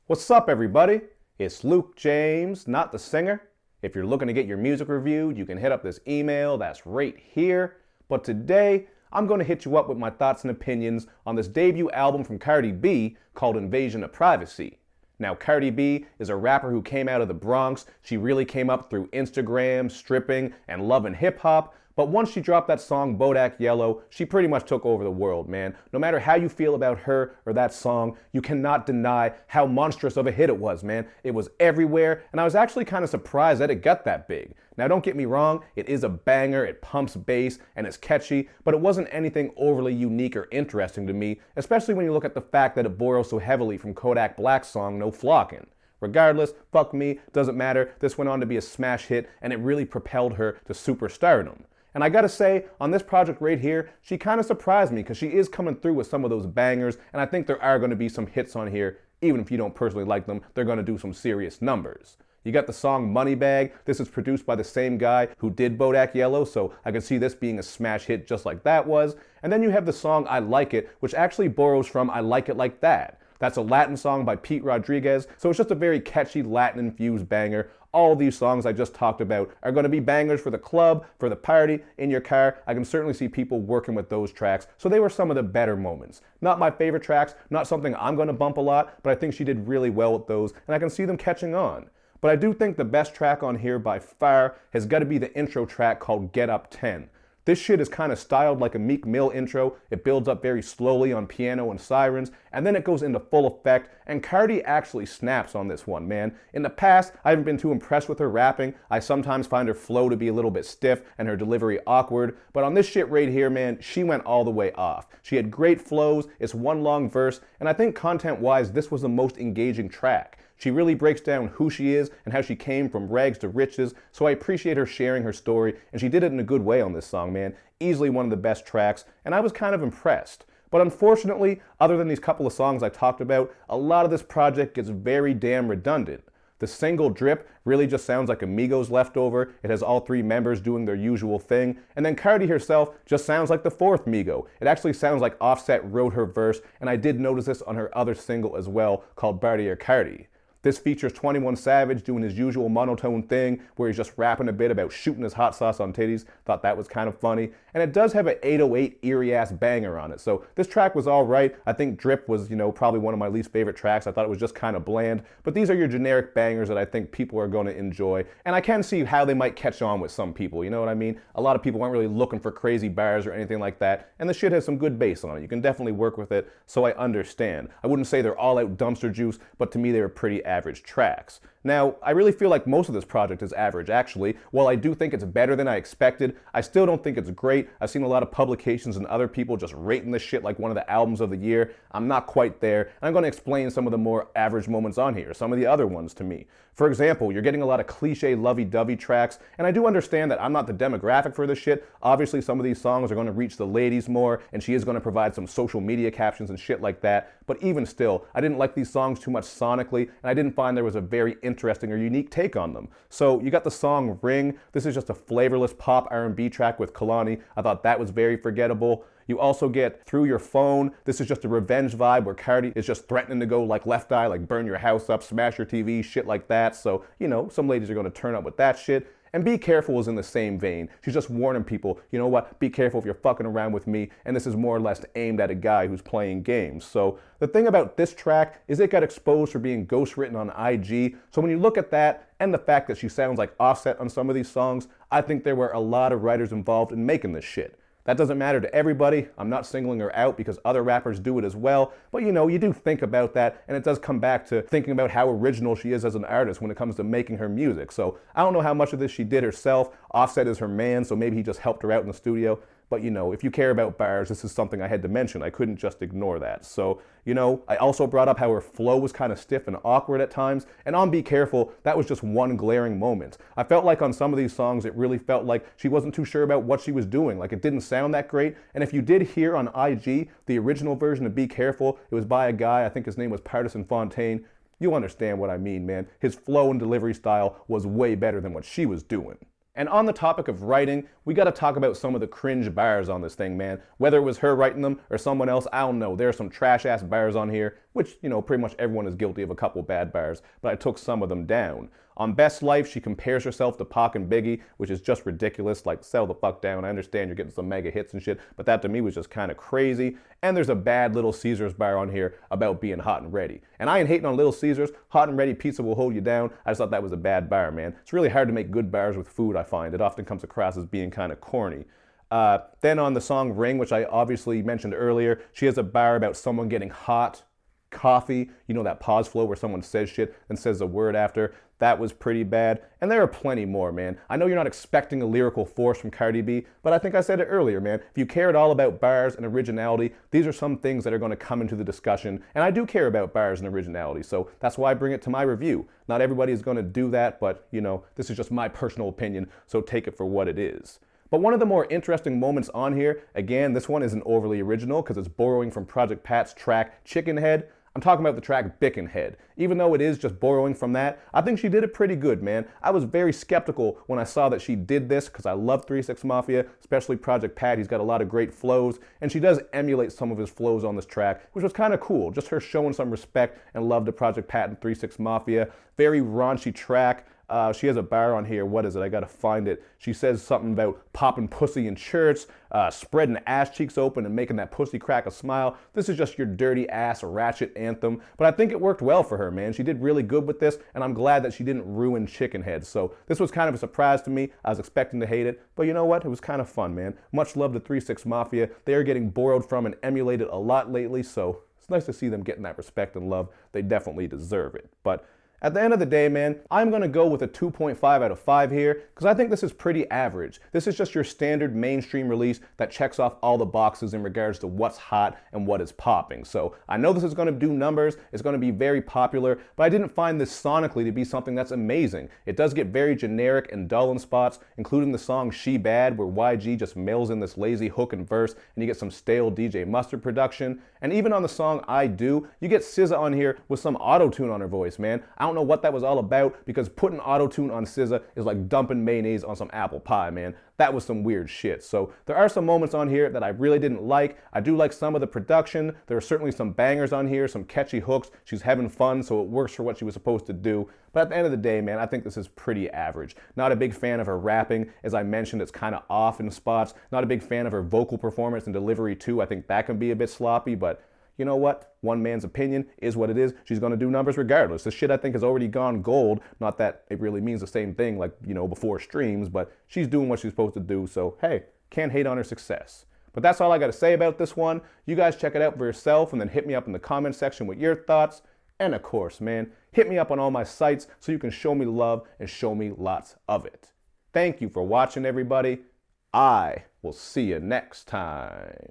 What's up, everybody? It's Luke James, not the singer. If you're looking to get your music reviewed, you can hit up this email that's right here. But today, I'm going to hit you up with my thoughts and opinions on this debut album from Cardi B called Invasion of Privacy. Now, Cardi B is a rapper who came out of the Bronx. She really came up through Instagram, stripping, and loving hip-hop. But once she dropped that song, Bodak Yellow, she pretty much took over the world, man. No matter how you feel about her or that song, you cannot deny how monstrous of a hit it was, man. It was everywhere, and I was actually kind of surprised that it got that big. Now, don't get me wrong, it is a banger, it pumps bass, and it's catchy, but it wasn't anything overly unique or interesting to me, especially when you look at the fact that it borrows so heavily from Kodak Black's song, No Flockin'. Regardless, fuck me, doesn't matter, this went on to be a smash hit, and it really propelled her to superstardom. And I gotta say, on this project right here, she kind of surprised me because she is coming through with some of those bangers, and I think there are going to be some hits on here. Even if you don't personally like them, they're going to do some serious numbers. You got the song Moneybag. This is produced by the same guy who did Bodak Yellow, so I can see this being a smash hit just like that was. And then you have the song I Like It, which actually borrows from I Like It Like That. That's a Latin song by Pete Rodriguez, so it's just a very catchy Latin-infused banger. All these songs I just talked about are going to be bangers for the club, for the party, in your car. I can certainly see people working with those tracks, so they were some of the better moments. Not my favorite tracks, not something I'm going to bump a lot, but I think she did really well with those, and I can see them catching on. But I do think the best track on here by far has got to be the intro track called Get Up 10. This shit is kind of styled like a Meek Mill intro. It builds up very slowly on piano and sirens, and then it goes into full effect, and Cardi actually snaps on this one, man. In the past, I haven't been too impressed with her rapping. I sometimes find her flow to be a little bit stiff and her delivery awkward, but on this shit right here, man, she went all the way off. She had great flows, it's one long verse, and I think content-wise, this was the most engaging track. She really breaks down who she is and how she came from rags to riches, so I appreciate her sharing her story, and she did it in a good way on this song, man. Easily one of the best tracks, and I was kind of impressed. But unfortunately, other than these couple of songs I talked about, a lot of this project gets very damn redundant. The single Drip really just sounds like Amigos leftover. It has all three members doing their usual thing. And then Cardi herself just sounds like the fourth Migo. It actually sounds like Offset wrote her verse, and I did notice this on her other single as well, called Barty or Cardi. This features 21 Savage doing his usual monotone thing where he's just rapping a bit about shooting his hot sauce on titties. Thought that was kind of funny. And it does have an 808 eerie-ass banger on it. So this track was all right. I think Drip was, probably one of my least favorite tracks. I thought it was just kind of bland. But these are your generic bangers that I think people are going to enjoy. And I can see how they might catch on with some people, you know what I mean? A lot of people aren't really looking for crazy bars or anything like that. And the shit has some good bass on it. You can definitely work with it, so I understand. I wouldn't say they're all out dumpster juice, but to me they were pretty average tracks. Now, I really feel like most of this project is average, actually. While I do think it's better than I expected, I still don't think it's great. I've seen a lot of publications and other people just rating this shit like one of the albums of the year. I'm not quite there, and I'm going to explain some of the more average moments on here, some of the other ones to me. For example, you're getting a lot of cliche lovey-dovey tracks, and I do understand that I'm not the demographic for this shit. Obviously, some of these songs are going to reach the ladies more, and she is going to provide some social media captions and shit like that, but even still, I didn't like these songs too much sonically, and I didn't find there was a very interesting or unique take on them. So you got the song Ring. This is just a flavorless pop R&B track with Kalani. I thought that was very forgettable. You also get Through Your Phone. This is just a revenge vibe where Cardi is just threatening to go like Left Eye, like burn your house up, smash your TV, shit like that. So, some ladies are going to turn up with that shit. And Be Careful is in the same vein. She's just warning people, you know what, be careful if you're fucking around with me. And this is more or less aimed at a guy who's playing games. So the thing about this track is it got exposed for being ghostwritten on IG. So when you look at that and the fact that she sounds like Offset on some of these songs, I think there were a lot of writers involved in making this shit. That doesn't matter to everybody. I'm not singling her out because other rappers do it as well. But you do think about that, and it does come back to thinking about how original she is as an artist when it comes to making her music. So I don't know how much of this she did herself. Offset is her man, so maybe he just helped her out in the studio. But if you care about bars, this is something I had to mention. I couldn't just ignore that. So, I also brought up how her flow was kind of stiff and awkward at times. And on Be Careful, that was just one glaring moment. I felt like on some of these songs, it really felt like she wasn't too sure about what she was doing. Like it didn't sound that great. And if you did hear on IG, the original version of Be Careful, it was by a guy, I think his name was Partisan Fontaine. You understand what I mean, man. His flow and delivery style was way better than what she was doing. And on the topic of writing, we gotta talk about some of the cringe bars on this thing, man. Whether it was her writing them or someone else, I don't know. There are some trash-ass bars on here, which, you know, pretty much everyone is guilty of a couple bad bars, but I took some of them down. On Best Life, she compares herself to Pac and Biggie, which is just ridiculous. Like, settle the fuck down. I understand you're getting some mega hits and shit, but that to me was just kind of crazy. And there's a bad Little Caesars bar on here about being hot and ready. And I ain't hating on Little Caesars. Hot and ready pizza will hold you down. I just thought that was a bad bar, man. It's really hard to make good bars with food, I find. It often comes across as being kind of corny. Then on the song Ring, which I obviously mentioned earlier, she has a bar about someone getting hot coffee. You know, that pause flow where someone says shit and says a word after. That was pretty bad. And there are plenty more, man. I know you're not expecting a lyrical force from Cardi B, but I think I said it earlier, man. If you care at all about bars and originality, these are some things that are going to come into the discussion. And I do care about bars and originality, so that's why I bring it to my review. Not everybody is going to do that, but, you know, this is just my personal opinion, so take it for what it is. But one of the more interesting moments on here, again, this one isn't overly original because it's borrowing from Project Pat's track Chicken Head. I'm talking about the track Bickin' Head. Even though it is just borrowing from that, I think she did it pretty good, man. I was very skeptical when I saw that she did this because I love 3 6 Mafia, especially Project Pat. He's got a lot of great flows, and she does emulate some of his flows on this track, which was kind of cool. Just her showing some respect and love to Project Pat and 3 6 Mafia. Very raunchy track. She has a bar on here. What is it? I gotta find it. She says something about popping pussy in church, spreading ass cheeks open and making that pussy crack a smile. This is just your dirty ass ratchet anthem. But I think it worked well for her, man. She did really good with this, and I'm glad that she didn't ruin Chicken Head. So this was kind of a surprise to me. I was expecting to hate it, but you know what? It was kind of fun, man. Much love to 3 6 Mafia. They are getting borrowed from and emulated a lot lately, so it's nice to see them getting that respect and love. They definitely deserve it. But at the end of the day, man, I'm going to go with a 2.5 out of 5 here because I think this is pretty average. This is just your standard mainstream release that checks off all the boxes in regards to what's hot and what is popping. So I know this is going to do numbers. It's going to be very popular, but I didn't find this sonically to be something that's amazing. It does get very generic and dull in spots, including the song She Bad, where YG just mails in this lazy hook and verse, and you get some stale DJ Mustard production. And even on the song I Do, you get SZA on here with some auto-tune on her voice, man. I don't know what that was all about because putting auto-tune on SZA is like dumping mayonnaise on some apple pie, man. That was some weird shit. So there are some moments on here that I really didn't like. I do like some of the production. There are certainly some bangers on here, some catchy hooks. She's having fun, so it works for what she was supposed to do. But at the end of the day, man, I think this is pretty average. Not a big fan of her rapping. As I mentioned, it's kind of off in spots. Not a big fan of her vocal performance and delivery too. I think that can be a bit sloppy, but you know what? One man's opinion is what it is. She's going to do numbers regardless. This shit, I think, has already gone gold. Not that it really means the same thing like, you know, before streams, but she's doing what she's supposed to do. So, hey, can't hate on her success. But that's all I got to say about this one. You guys check it out for yourself and then hit me up in the comment section with your thoughts. And of course, man, hit me up on all my sites so you can show me love and show me lots of it. Thank you for watching, everybody. I will see you next time.